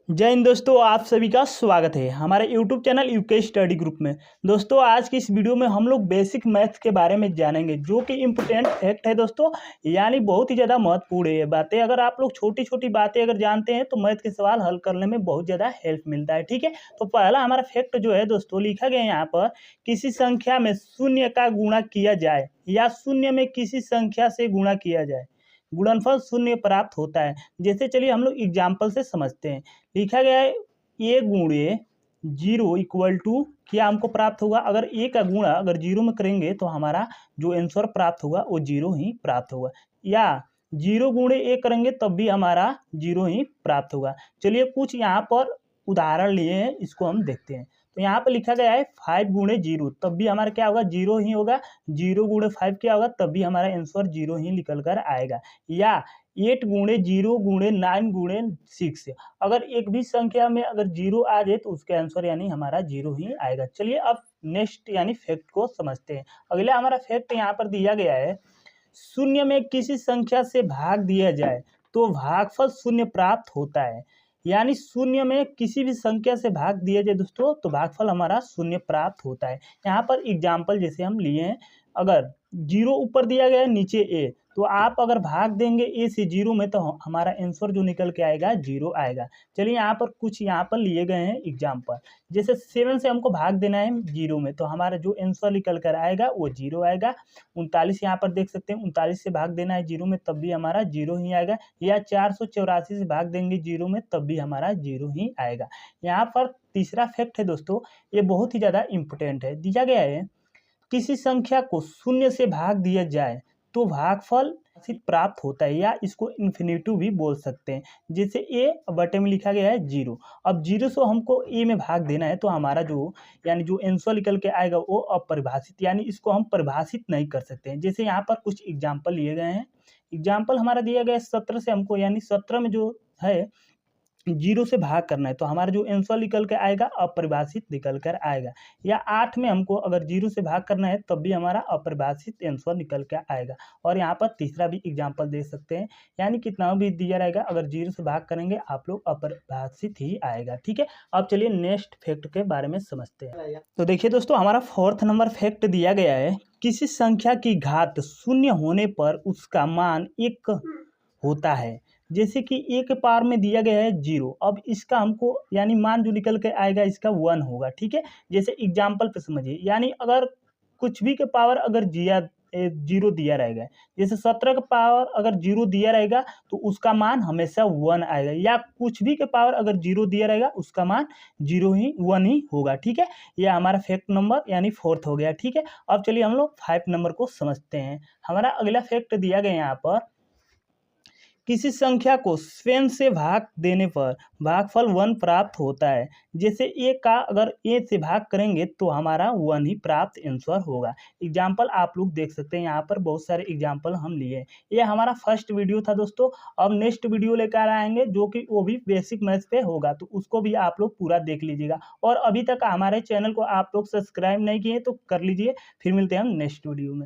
जय हिंद दोस्तों, आप सभी का स्वागत है हमारे YouTube channel UK study group में। दोस्तों आज की इस वीडियो में हम लोग बेसिक मैथ्स के बारे में जानेंगे, जो कि इम्पोर्टेंट फैक्ट है दोस्तों, यानी बहुत ही ज़्यादा महत्वपूर्ण है ये बातें। अगर आप लोग छोटी छोटी बातें अगर जानते हैं तो मैथ के सवाल हल करने में बहुत ज़्यादा हेल्प मिलता है। ठीक है, तो पहला हमारा फैक्ट जो है दोस्तों, लिखा गया है यहाँ पर, किसी संख्या में शून्य का गुणा किया जाए या शून्य में किसी संख्या से गुणा किया जाए, गुणनफल शून्य प्राप्त होता है। जैसे चलिए हम लोग एग्जाम्पल से समझते हैं। लिखा गया है ए गुणे जीरो इक्वल टू क्या हमको प्राप्त होगा। अगर ए का गुणा अगर जीरो में करेंगे तो हमारा जो आंसर प्राप्त होगा वो जीरो ही प्राप्त होगा, या जीरो गुणे ए करेंगे तब भी हमारा जीरो ही प्राप्त होगा। चलिए कुछ यहाँ पर उदाहरण लिए हैं, इसको हम देखते हैं। तो यहाँ पर लिखा गया है 5 गुणे जीरो, तब भी हमारा क्या होगा, जीरो ही होगा। जीरो गुणे 5 क्या होगा, तब भी हमारा आंसर जीरो ही निकल कर आएगा। या 8 गुणे जीरो गुणे 9 गुणे 6, अगर एक भी संख्या में अगर जीरो आ जाए तो उसका आंसर यानी हमारा जीरो ही आएगा। चलिए अब नेक्स्ट यानी फैक्ट को समझते हैं। अगला हमारा फैक्ट यहाँ पर दिया गया है, शून्य में किसी संख्या से भाग दिया जाए तो भागफल शून्य प्राप्त होता है। यानी शून्य में किसी भी संख्या से भाग दिया जाए दोस्तों तो भागफल हमारा शून्य प्राप्त होता है। यहाँ पर एग्जाम्पल जैसे हम लिए हैं, अगर जीरो ऊपर दिया गया है नीचे ए, तो आप अगर भाग देंगे ए से जीरो में तो हमारा आंसर जो निकल के आएगा जीरो आएगा। चलिए यहाँ पर कुछ यहाँ पर लिए गए हैं एग्जाम्पल, जैसे 7 से हमको भाग देना है जीरो में, तो हमारा जो आंसर निकल कर आएगा वो जीरो आएगा। 39 यहाँ पर देख सकते हैं, 39 से भाग देना है जीरो में तब भी हमारा जीरो ही आएगा। या 484 से भाग देंगे जीरो में तब भी हमारा जीरो ही आएगा। यहाँ पर तीसरा फैक्ट है दोस्तों, ये बहुत ही ज़्यादा इंपॉर्टेंट है। दिया गया है किसी संख्या को शून्य से भाग दिया जाए तो भागफल सिर्फ प्राप्त होता है, या इसको इन्फिनिटिव भी बोल सकते हैं। जैसे ए बटे में लिखा गया है जीरो, अब जीरो से हमको ए में भाग देना है तो हमारा जो यानी जो आंसर निकल के आएगा वो अपरिभाषित, यानी इसको हम परिभाषित नहीं कर सकते हैं। जैसे यहाँ पर कुछ एग्जाम्पल लिए गए हैं। एग्जाम्पल हमारा दिया गया है 17 से हमको, यानी 17 में जो है जीरो से भाग करना है तो हमारा जो आंसर निकल कर आएगा अपरिभाषित निकल कर आएगा। या 8 में हमको अगर जीरो से भाग करना है तब भी हमारा अपरिभाषित आंसर निकल कर आएगा। और यहाँ पर तीसरा भी एग्जाम्पल दे सकते हैं, यानी कितना भी दिया रहेगा अगर जीरो से भाग करेंगे आप लोग अपरिभाषित ही आएगा। ठीक है, अब चलिए नेक्स्ट फैक्ट के बारे में समझते हैं। तो देखिए दोस्तों, हमारा 4th नंबर फैक्ट दिया गया है, किसी संख्या की घात शून्य होने पर उसका मान 1 होता है। जैसे कि ए के पावर में दिया गया है जीरो, अब इसका हमको यानी मान जो निकल के आएगा इसका 1 होगा। ठीक है, जैसे एग्जाम्पल पे समझिए, यानी अगर कुछ भी के पावर अगर जीरो दिया रहेगा, जैसे 17 का पावर अगर जीरो दिया रहेगा तो उसका मान हमेशा 1 आएगा। या कुछ भी के पावर अगर जीरो दिया रहेगा उसका मान जीरो ही 1 ही होगा। ठीक है, यह हमारा फैक्ट नंबर यानी 4th हो गया। ठीक है, अब चलिए हम लोग 5 नंबर को समझते हैं। हमारा अगला फैक्ट दिया गया यहाँ पर, किसी संख्या को स्वयं से भाग देने पर भागफल 1 प्राप्त होता है। जैसे ए का अगर ए से भाग करेंगे तो हमारा 1 ही प्राप्त आंसर होगा। एग्जाम्पल आप लोग देख सकते हैं, यहाँ पर बहुत सारे एग्जाम्पल हम लिए। ये हमारा फर्स्ट वीडियो था दोस्तों। अब नेक्स्ट वीडियो लेकर आएंगे जो कि वो भी बेसिक मैथ्स पे होगा, तो उसको भी आप लोग पूरा देख लीजिएगा। और अभी तक हमारे चैनल को आप लोग सब्सक्राइब नहीं किए तो कर लीजिए। फिर मिलते हैं हम नेक्स्ट वीडियो में।